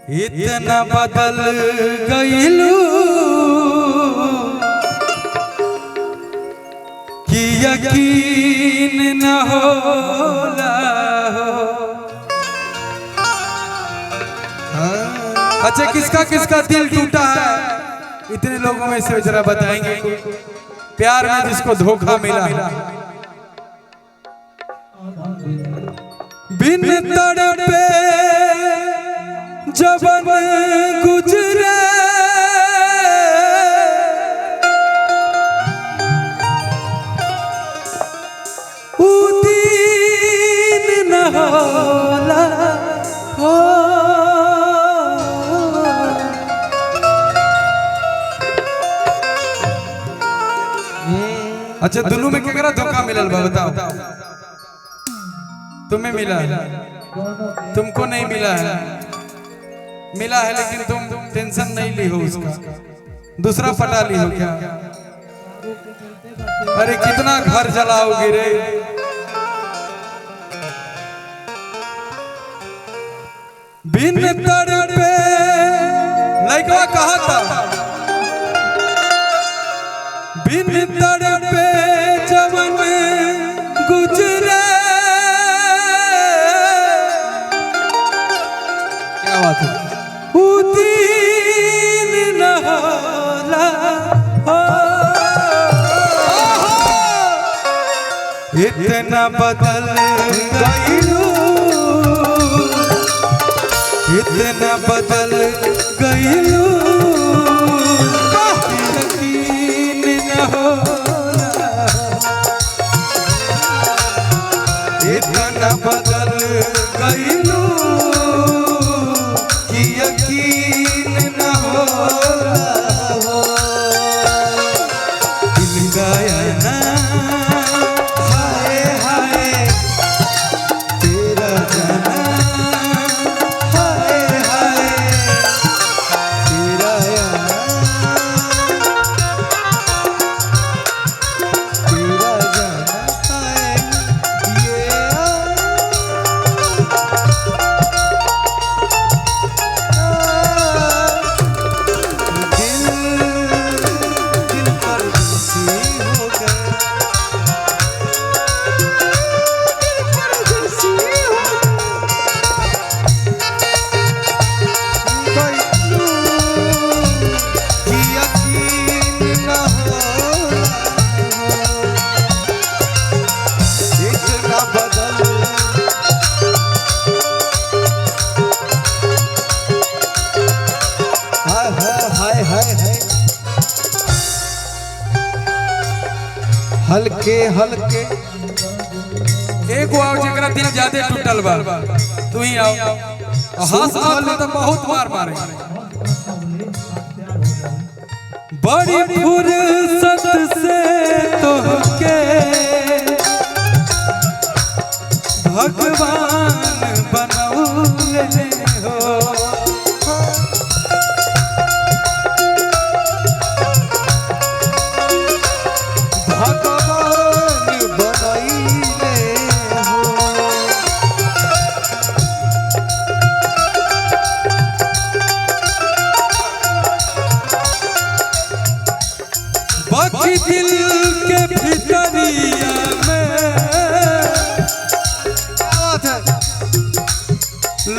इतना बदल गईलू कि यकीन न होला हो। अच्छा, किसका किसका दिल टूटा है? इतने लोगों में से जरा बताएंगे प्यार में जिसको धोखा मिला है। बिन तड़पे जबन गुजरे उदीन न होला हो। अच्छा, दोनों में केकरा धोखा मिलल बा बताओ? तुम्हें मिला है, तुमको नहीं मिला है। मिला है लेकिन तुम टेंशन नहीं ली हो उसका, दूसरा पटा ली हो क्या? अरे कितना घर जलाओगी रे। बिन तड़पे लड़का कहा था, बिन तड़पे जवन गुजरे। क्या बात है? उदीन न होला हो। इतना बदल गईलू, इतना बदल गईलू, यकीन न होला। इतना बदल गईलू कि यकीन न होला हो। दिल गया ना हाय हाय तेरा जाना, हाय हाय तेरा आना, तेरा जाना हाय ये हल्के हल्के एक आओ जरा दिल ज्यादा टूटल बा, तू ही आओ। हंस हंस तो बहुत मार मारे। बड़ी फुर्सत से तोहके भगवान बनौले हो। बाकी दिल के भितरिया में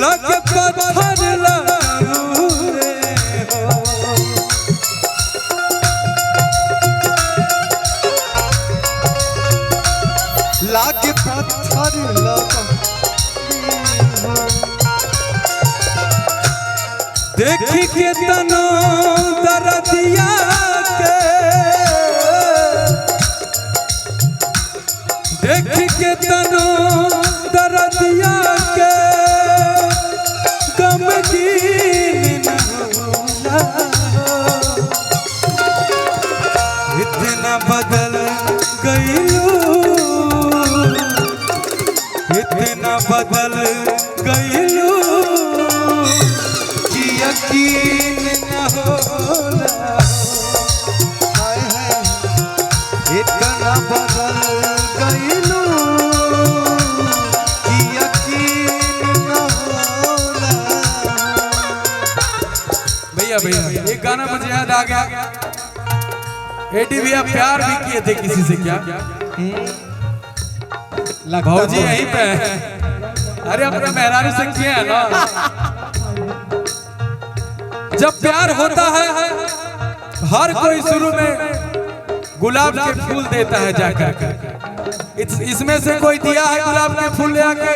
लग पत्थर लगू रे हो। लाग पत्थर लगू हो। देखी के तनो दर्दिया के, देख के तनो दर्दिया के गमगीन न होला। इतना बदल गईलू, इतना बदल गईलू कि यकीन न होला। हाय हाय इतना बदल गईलू कि यकीन न होला। भैया भैया एक गाना मुझे याद आ गया। एडी भैया प्यार भी किए थे किसी से क्या? भौजी यहीं पे है। अरे अपने मेहरारू से किए है ना। जब प्यार होता है हर कोई शुरू में गुलाब के फूल देता है जाकर के। इसमें से कोई दिया है गुलाब के फूल ले आके?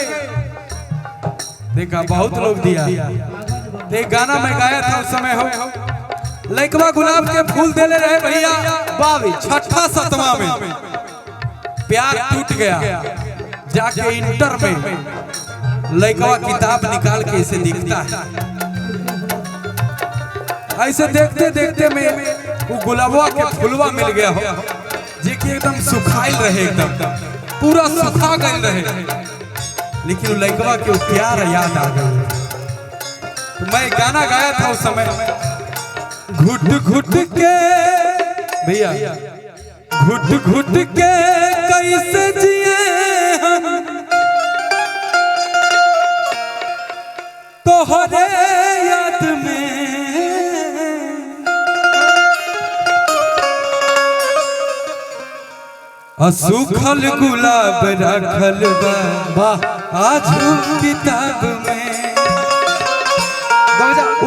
देखा बहुत लोग दिया। एक गाना मैं गाया था उस समय हो लइकवा गुलाब के फूल दे ले रहे भैया। बावी छठा सतवा में प्यार टूट गया। जाके इंटर में लइकवा किताब निकाल के इसे दिखता है। ऐसे देखते देखते में वो गुलाबवा के फूलवा मिल गया हो जे कि एकदम सुखाइल रहे, एकदम पूरा सुखा गए रहे। लेकिन लइकवा के प्यार याद आ गया। तो मैं गाना गाया था उस समय। घुट घुट के भैया घुट घुट के कैसे जिए तोहरे याद में। सूखल गुलाब रखल बा आज किताब में।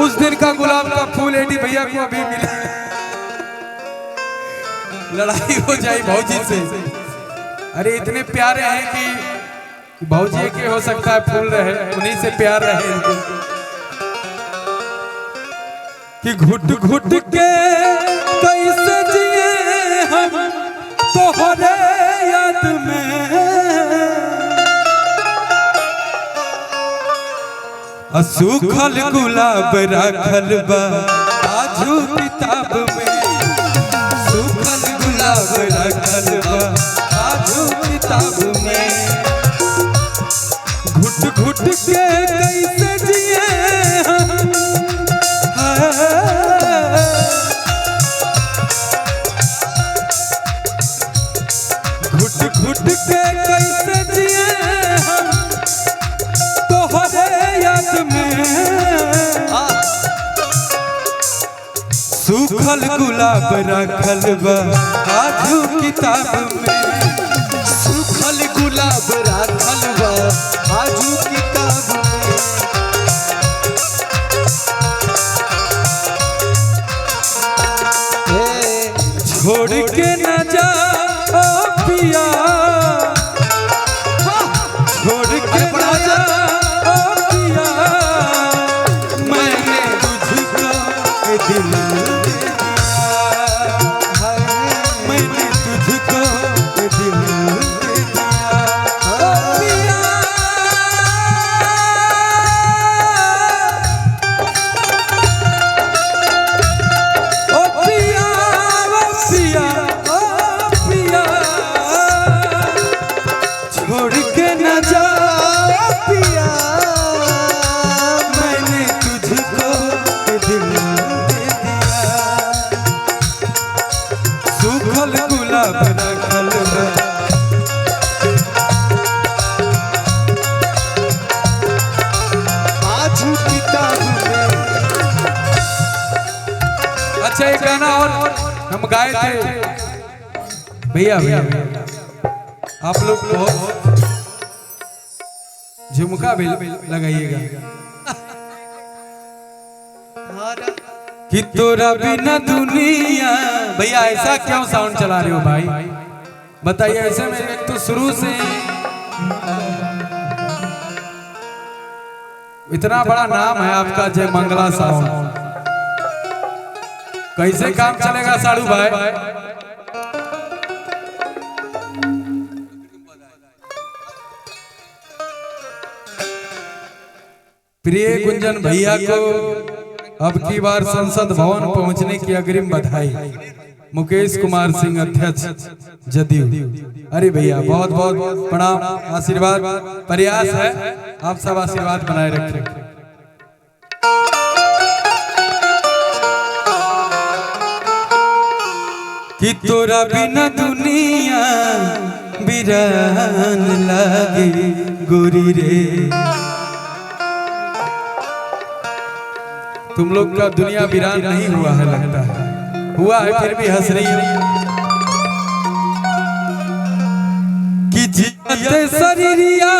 उस दिन का गुलाब का फूल एडी भैया को अभी मिला। लड़ाई हो जाए भौजी से। अरे इतने प्यारे हैं कि भौजी के हो सकता है फूल रहे, उन्हीं से प्यार रहे इनको। कि घुट घुट के कैसे जिए हम तोहरे याद में। सूखल गुलाब रखल बा आजू किताब में। सूखल गुलाब रखल बा आजू किताब में। घुट घुट के कैसे जिए हम। घुट घुट के कैसे जिए हम तोहरे याद में। सूखल गुलाब रखल बा आजू किताब में। सूखल गुलाब रखल बा आजू किताब में। छोड़ के न जा पिया, छोड़ के न जा पिया। मैंने तुझको दिल दे दिया। मैंने तुझको दिल दे दिया। पिया ओ पिया पिया छोड़ के न जा पिया। मैंने तुझको दिल दे दिया। सूखल गुलाब रखल बा आजू किताब में। अच्छा एक गाना और हम गाए थे भैया भैया। आप लोग बहुत झुमका भी लगाइएगा। कि तोरा बिना दुनिया। भैया ऐसा क्यों साउंड चला रहे हो भाई? बताइए। ऐसे में एक तो शुरू से इतना बड़ा नाम है आपका जय मंगला साउंड, कैसे काम चलेगा साड़ू भाई? प्रिय गुंजन भैया को अब की बार संसद भवन पहुंचने की अग्रिम बधाई। मुकेश कुमार सिंह अध्यक्ष जदयू। अरे भैया बहुत बहुत प्रणाम, आशीर्वाद प्रयास है, आप सब आशीर्वाद बनाए रखें। कि तोरा बिना दुनिया बिरान लागे गोरी रे। तुम लोग का दुनिया वीरान नहीं हुआ है, लगता है हुआ है, फिर भी हंस रही है कि जीते शरीरिया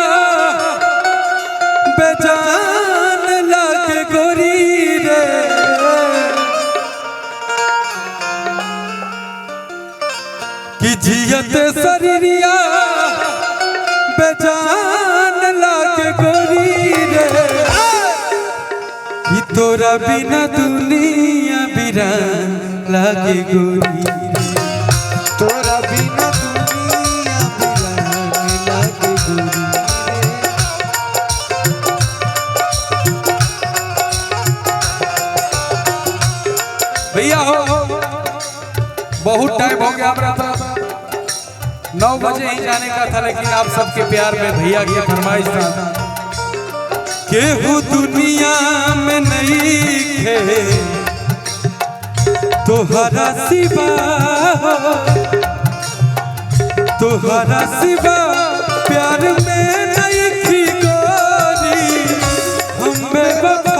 बेजान लागे गोरी रे, कि जियते शरीरिया बेजान लागे गोरी रे, कि तोरा बिना दुनिया वीरान लागे गोरी रे, तोरा बिना दुनिया वीरान लागे गोरी रे। भैया हो बहुत टाइम हो गया हमारा, 9 बजे ही जाने का था, लेकिन आप सबके प्यार में भैया की फरमाइश था केहू दुनिया में नहीं खे तोहरा सिवा, तोहरा सिवा प्यार में नहीं थी गोरी, हमें वफा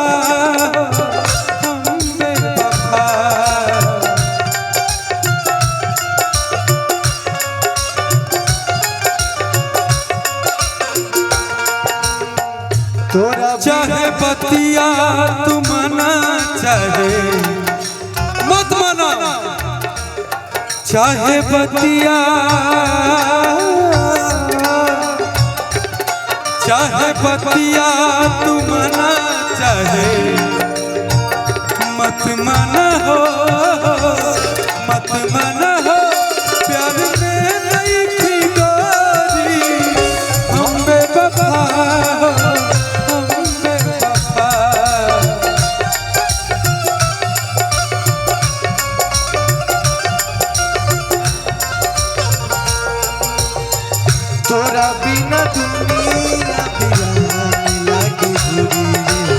तोरा चाहे बतिया तू मना चाहे मत मना, चाहे बतिया चाहे बतिया तू मना चाहे मत मना हो, मत मना हो, प्यार में नहीं थी गोरी, हम बेवफा हो, तोरा बिना दुनिया वीरान लागे गोरी रे,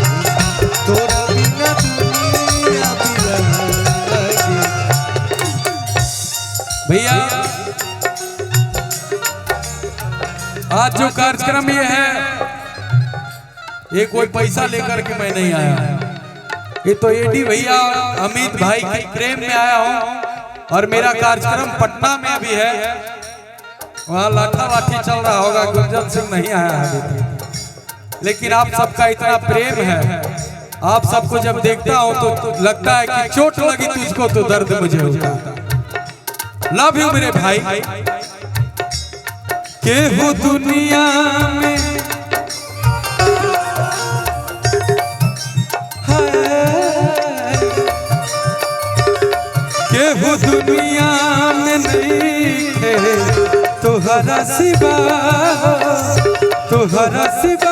तोरा बिना दुनिया वीरान लागे। भैया आज जो कार्यक्रम ये है, ये कोई पैसा लेकर के मैं नहीं आया, ये तो एडी भैया अमित भाई के प्रेम में आया हूँ, और मेरा कार्यक्रम पटना में भी है, वहाँ लाठा लाठी चल रहा होगा, गुंजन सिंह नहीं आया है, लेकिन आप सबका इतना प्रेम है, आप सबको जब देखता हूँ तो लगता है कि चोट लगी तुझको तो दर्द मुझे होता। लव यू मेरे भाई। केहू दुनिया में केहू दुनिया में नहीं है तोहरा सिवा, तोहरा सिवा